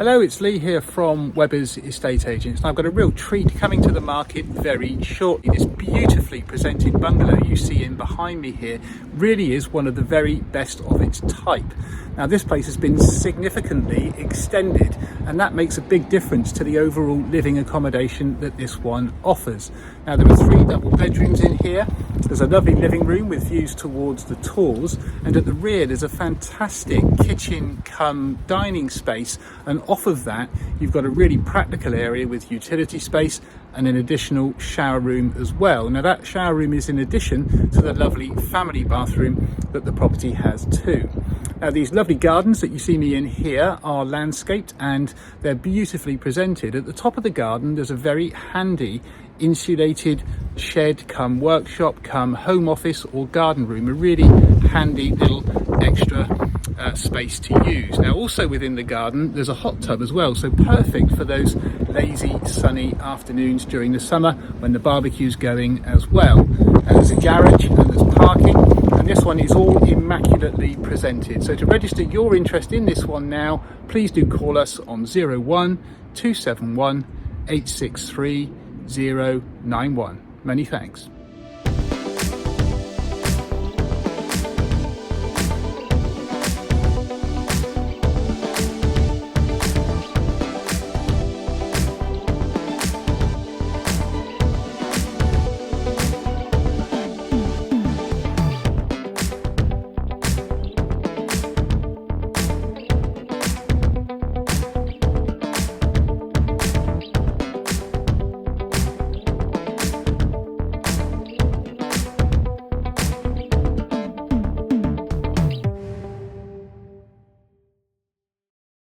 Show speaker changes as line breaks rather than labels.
Hello, it's Lee here from Webber's Estate Agents. I've got a real treat coming to the market very shortly. This beautifully presented bungalow you see in behind me here really is one of the very best of its type. Now this place has been significantly extended and that makes a big difference to the overall living accommodation that this one offers. Now there are 3 double bedrooms in here. There's a lovely living room with views towards the Torrs, and at the rear there's a fantastic kitchen cum dining space, and off of that you've got a really practical area with utility space and an additional shower room as well. Now that shower room is in addition to the lovely family bathroom that the property has too. Now these lovely gardens that you see me in here are landscaped and they're beautifully presented. At the top of the garden there's a very handy insulated shed cum workshop cum home office or garden room, a really handy little extra space to use. Now also within the garden there's a hot tub as well, so perfect for those lazy sunny afternoons during the summer when the barbecue's going as well. And there's a garage and there's parking, and this one is all immaculately presented. So to register your interest in this one now, please do call us on 01 271 863 091. Many thanks.